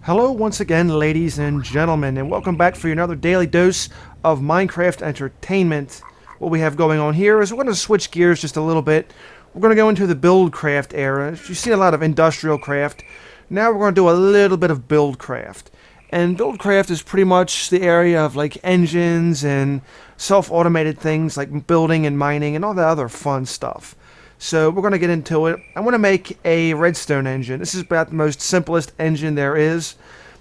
Hello once again, ladies and gentlemen, and welcome back for another daily dose of Minecraft entertainment. What we have going on here is we're going to switch gears just a little bit. We're going to go into the Buildcraft era. You've seen a lot of industrial craft. Now we're going to do a little bit of Buildcraft. And Buildcraft is pretty much the area of like engines and self-automated things like building and mining and all that other fun stuff. So we're going to get into it. I want to make a redstone engine. This is about the most simplest engine there is.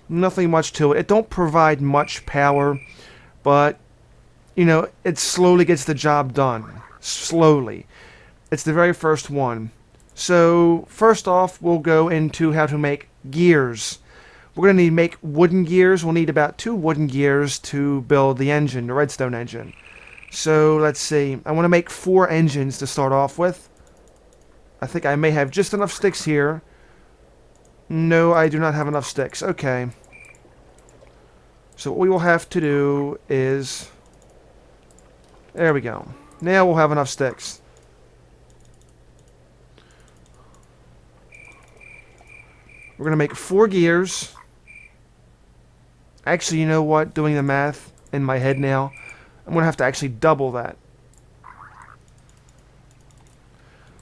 Nothing much to it. It don't provide much power, but, you know, it slowly gets the job done. Slowly. It's the very first one. So, first off, we'll go into how to make gears. We're going to need to make wooden gears. We'll need about 2 wooden gears to build the engine, the redstone engine. So, let's see. I want to make 4 engines to start off with. I think I may have just enough sticks here. No, I do not have enough sticks. Okay. So what we will have to do is... There we go. Now we'll have enough sticks. We're going to make 4 gears. Actually, you know what? Doing the math in my head now, I'm going to have to actually double that.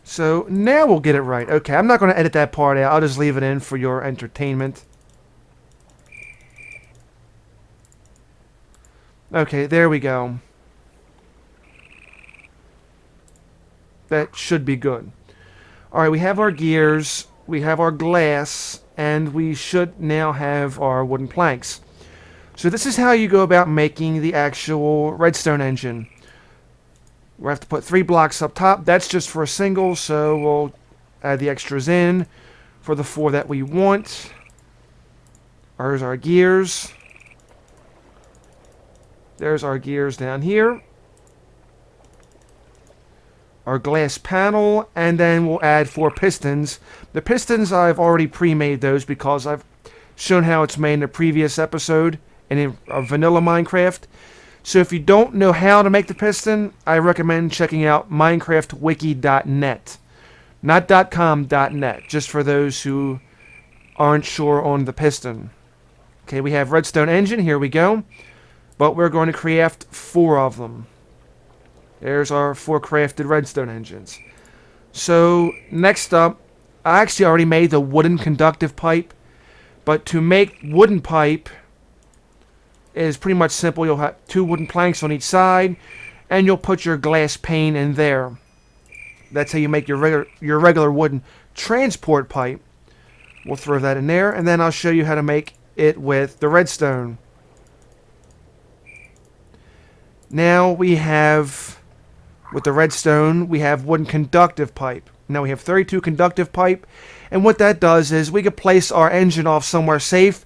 So now we'll get it right. Okay, I'm not going to edit that part out. I'll just leave it in for your entertainment. Okay, there we go. That should be good. Alright, we have our gears, we have our glass, and we should now have our wooden planks. So this is how you go about making the actual redstone engine. We'll have to put 3 blocks up top. That's just for a single, so we'll add the extras in for the 4 that we want. There's our gears. There's our gears down here. Our glass panel, and then we'll add 4 pistons. The pistons, I've already pre-made those because I've shown how it's made in a previous episode in vanilla Minecraft. So if you don't know how to make the piston, I recommend checking out minecraftwiki.net. Not .com, .net, just for those who aren't sure on the piston. Okay, we have redstone engine, here we go. But we're going to craft 4 of them. There's our 4 crafted redstone engines. So, next up, I actually already made the wooden conductive pipe. But to make wooden pipe is pretty much simple. You'll have 2 wooden planks on each side, and you'll put your glass pane in there. That's how you make your regular wooden transport pipe. We'll throw that in there, and then I'll show you how to make it with the redstone. Now we have, with the redstone, we have wooden conductive pipe. Now we have 32 conductive pipe, and what that does is we could place our engine off somewhere safe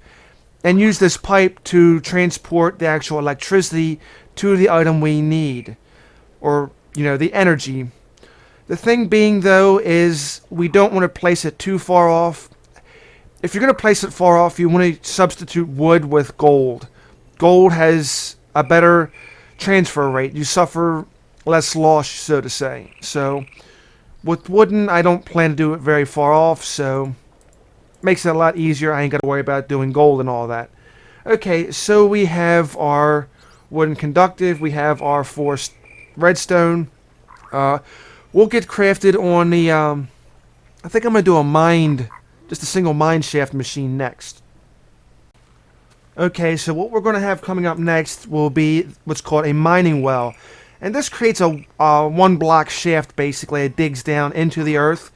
and use this pipe to transport the actual electricity to the item we need. Or, you know, the energy. The thing being, though, is we don't want to place it too far off. If you're going to place it far off, you want to substitute wood with gold. Gold has a better transfer rate. You suffer less loss, so to say. So, with wooden, I don't plan to do it very far off, so... Makes it a lot easier. I ain't got to worry about doing gold and all that. Okay, so we have our wooden conductive. We have our 4 redstone. We'll get crafted on the... I think I'm going to do a mined... Just a single mine shaft machine next. Okay, so what we're going to have coming up next will be what's called a mining well. And this creates a 1-block shaft, basically. It digs down into the earth.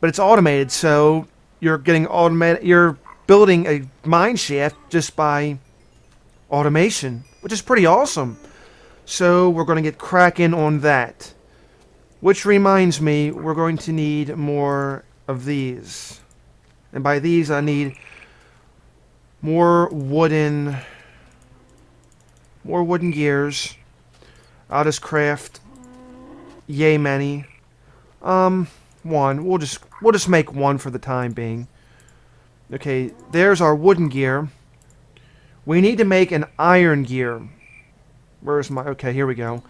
But it's automated, so... You're building a mine shaft just by automation, which is pretty awesome. So we're going to get cracking on that. Which reminds me, we're going to need more of these. And by these, I need more wooden gears. I'll just craft yay many. 1. We'll just make 1 for the time being. Okay, there's our wooden gear. We need to make an iron gear. Where's my... Okay, here we go.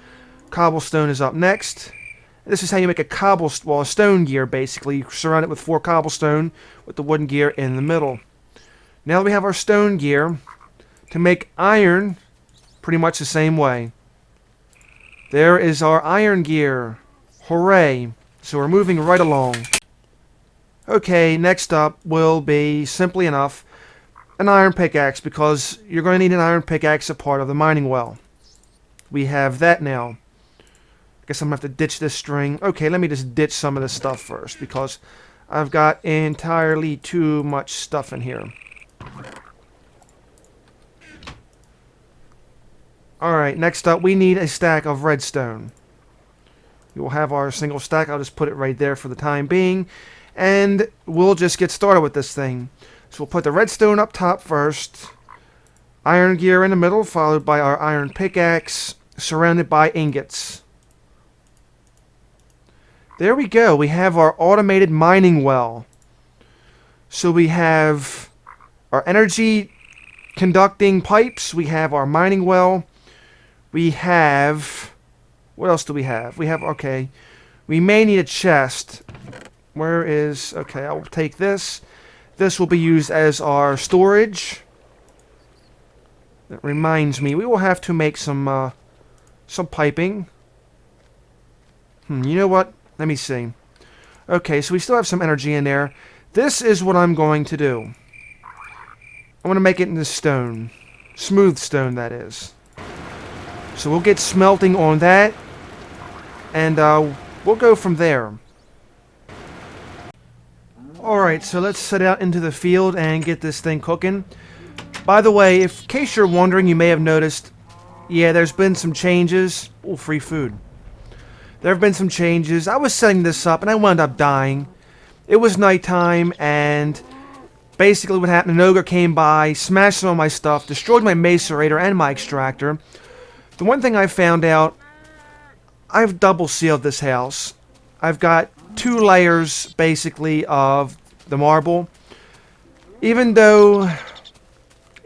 Cobblestone is up next. This is how you make a stone gear, basically. You surround it with 4 cobblestone with the wooden gear in the middle. Now we have our stone gear to make iron pretty much the same way. There is our iron gear. Hooray. So we're moving right along. Okay, next up will be, simply enough, an iron pickaxe, because you're going to need an iron pickaxe as part of the mining well. We have that now. I guess I'm going to have to ditch this string. Okay, let me just ditch some of this stuff first, because I've got entirely too much stuff in here. Alright, next up we need a stack of redstone. We will have our single stack. I'll just put it right there for the time being. And we'll just get started with this thing. So we'll put the redstone up top first. Iron gear in the middle, followed by our iron pickaxe, surrounded by ingots. There we go. We have our automated mining well. So we have our energy conducting pipes. We have our mining well. We have... What else do we have? We have... Okay. We may need a chest. Where is... Okay, I'll take this. This will be used as our storage. That reminds me, we will have to make some piping. You know what? Let me see. Okay, so we still have some energy in there. This is what I'm going to do. I'm going to make it into stone. Smooth stone, that is. So we'll get smelting on that. And we'll go from there. Alright, so let's set out into the field and get this thing cooking. By the way, in case you're wondering, you may have noticed, yeah, there's been some changes. Oh, free food. There have been some changes. I was setting this up and I wound up dying. It was nighttime, and basically what happened, an ogre came by, smashed some of my stuff, destroyed my macerator and my extractor. The one thing I found out, I've double sealed this house. I've got 2 layers, basically, of the marble. Even though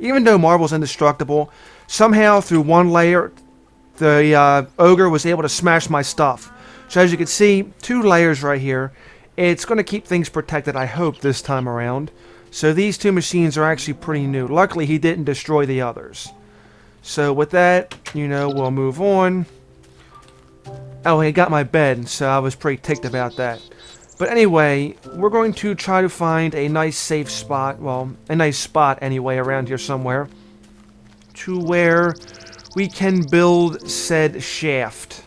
marble's indestructible, somehow through one layer, the ogre was able to smash my stuff. So as you can see, 2 layers right here. It's going to keep things protected, I hope, this time around. So these 2 machines are actually pretty new. Luckily, he didn't destroy the others. So with that, you know, we'll move on. Oh, he got my bed, so I was pretty ticked about that. But anyway, we're going to try to find a nice safe spot. Well, a nice spot anyway around here somewhere. To where we can build said shaft.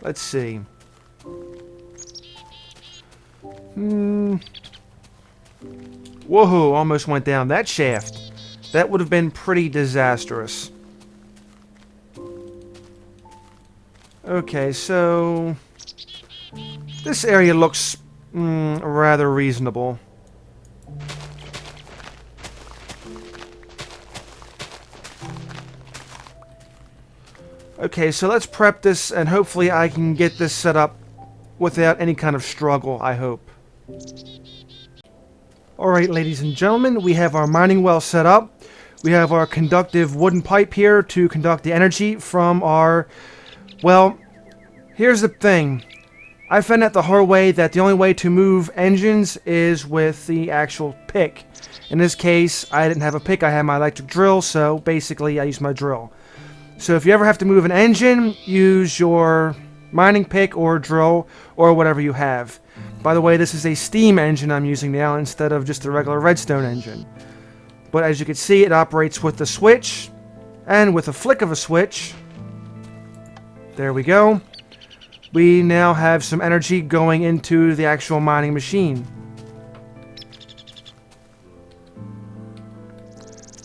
Let's see. Whoa, almost went down that shaft. That would have been pretty disastrous. Okay, so... this area looks rather reasonable. Okay, so let's prep this, and hopefully I can get this set up without any kind of struggle, I hope. Alright, ladies and gentlemen, we have our mining well set up. We have our conductive wooden pipe here to conduct the energy from our... Well, here's the thing. I found out the hard way that the only way to move engines is with the actual pick. In this case, I didn't have a pick, I had my electric drill, so basically I used my drill. So if you ever have to move an engine, use your mining pick or drill or whatever you have. By the way, this is a steam engine I'm using now instead of just a regular redstone engine. But as you can see, it operates with the switch, and with a flick of a switch, there we go. We now have some energy going into the actual mining machine.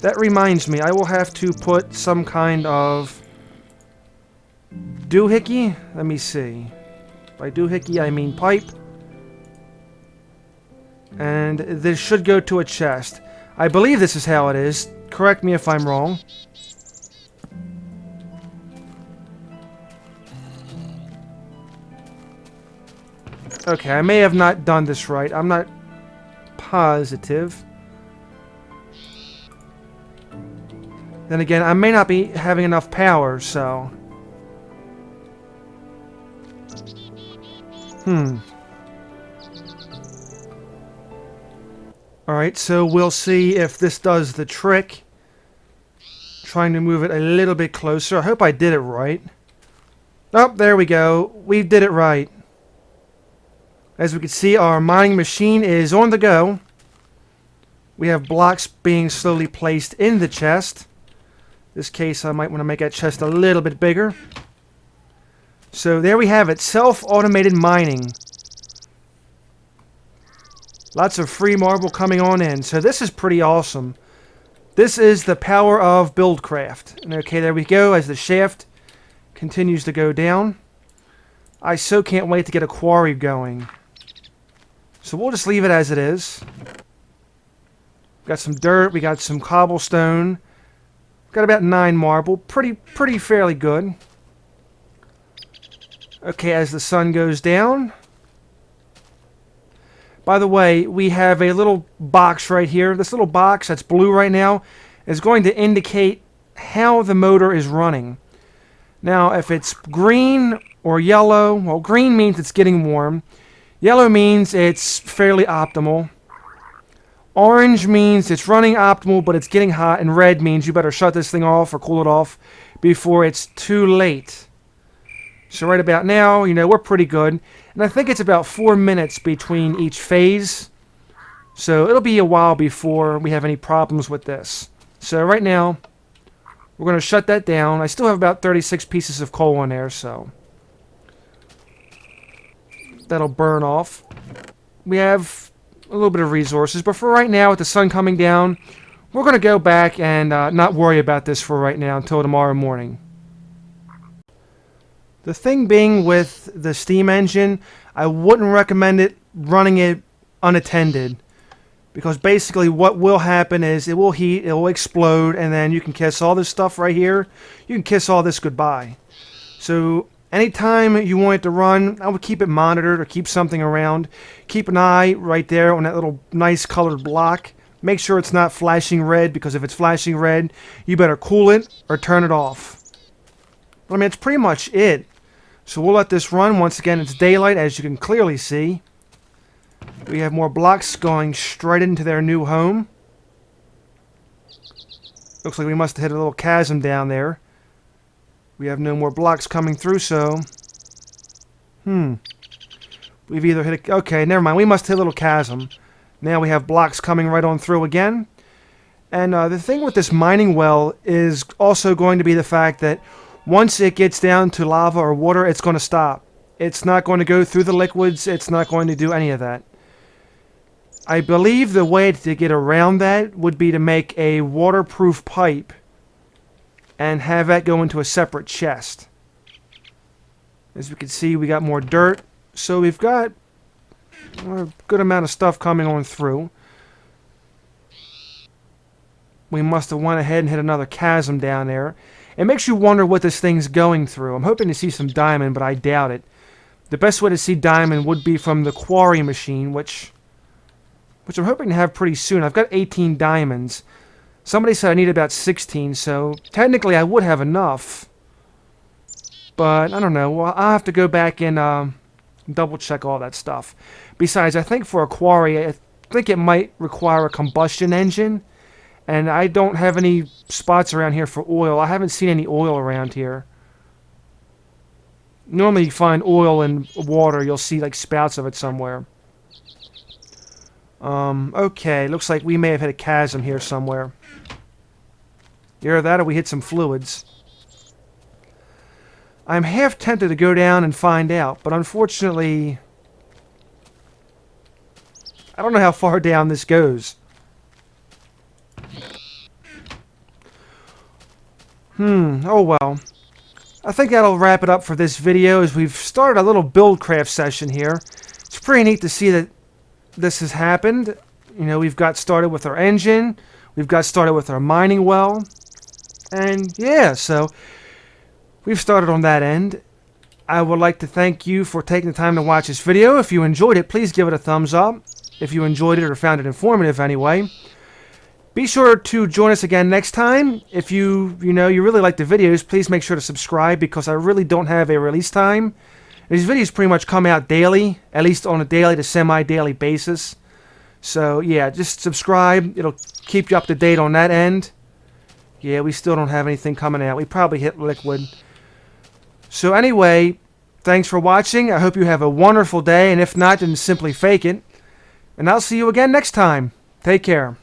That reminds me, I will have to put some kind of doohickey. Let me see. By doohickey, I mean pipe. And this should go to a chest. I believe this is how it is. Correct me if I'm wrong. Okay, I may have not done this right. I'm not positive. Then again, I may not be having enough power, so... Alright, so we'll see if this does the trick. Trying to move it a little bit closer. I hope I did it right. Oh, there we go. We did it right. As we can see, our mining machine is on the go. We have blocks being slowly placed in the chest. In this case, I might want to make that chest a little bit bigger. So there we have it, self-automated mining. Lots of free marble coming on in. So this is pretty awesome. This is the power of Buildcraft. And okay, there we go as the shaft continues to go down. I so can't wait to get a quarry going. So we'll just leave it as it is. Got some dirt, we got some cobblestone. Got about 9 marble. Pretty fairly good. Okay, as the sun goes down. By the way, we have a little box right here. This little box that's blue right now is going to indicate how the motor is running. Now, if it's green or yellow, well, green means it's getting warm. Yellow means it's fairly optimal. Orange means it's running optimal, but it's getting hot. And red means you better shut this thing off or cool it off before it's too late. So right about now, you know, we're pretty good. And I think it's about 4 minutes between each phase. So it'll be a while before we have any problems with this. So right now, we're going to shut that down. I still have about 36 pieces of coal in there, so that'll burn off. We have a little bit of resources, but for right now, with the sun coming down, we're going to go back and not worry about this for right now until tomorrow morning. The thing being with the steam engine, I wouldn't recommend it running it unattended, because basically what will happen is it will heat, it will explode, and then you can kiss all this stuff right here. You can kiss all this goodbye. So anytime you want it to run, I would keep it monitored or keep something around. Keep an eye right there on that little nice colored block. Make sure it's not flashing red, because if it's flashing red, you better cool it or turn it off. But I mean, it's pretty much it. So we'll let this run. Once again, it's daylight, as you can clearly see. We have more blocks going straight into their new home. Looks like we must have hit a little chasm down there. We have no more blocks coming through, so we've either hit a... Okay, never mind. We must hit a little chasm. Now we have blocks coming right on through again. And the thing with this mining well is also going to be the fact that once it gets down to lava or water, it's going to stop. It's not going to go through the liquids. It's not going to do any of that. I believe the way to get around that would be to make a waterproof pipe and have that go into a separate chest. As we can see, we got more dirt. So we've got a good amount of stuff coming on through. We must have went ahead and hit another chasm down there. It makes you wonder what this thing's going through. I'm hoping to see some diamond, but I doubt it. The best way to see diamond would be from the quarry machine, which I'm hoping to have pretty soon. I've got 18 diamonds. Somebody said I need about 16, so technically I would have enough. But I don't know. Well, I'll have to go back and double check all that stuff. Besides, I think for a quarry, I think it might require a combustion engine. And I don't have any spots around here for oil. I haven't seen any oil around here. Normally you find oil in water. You'll see like spouts of it somewhere. Okay, looks like we may have hit a chasm here somewhere. Either that or we hit some fluids. I'm half tempted to go down and find out, but unfortunately, I don't know how far down this goes. Oh well. I think that'll wrap it up for this video, as we've started a little Buildcraft session here. It's pretty neat to see that this has happened. You know, we've got started with our engine. We've got started with our mining well. And yeah, so we've started on that end. I would like to thank you for taking the time to watch this video. If you enjoyed it, please give it a thumbs up. If you enjoyed it or found it informative anyway. Be sure to join us again next time. If you really like the videos, please make sure to subscribe, because I really don't have a release time. These videos pretty much come out daily, at least on a daily to semi-daily basis. So, yeah, just subscribe. It'll keep you up to date on that end. Yeah, we still don't have anything coming out. We probably hit liquid. So anyway, thanks for watching. I hope you have a wonderful day, and if not, then simply fake it. And I'll see you again next time. Take care.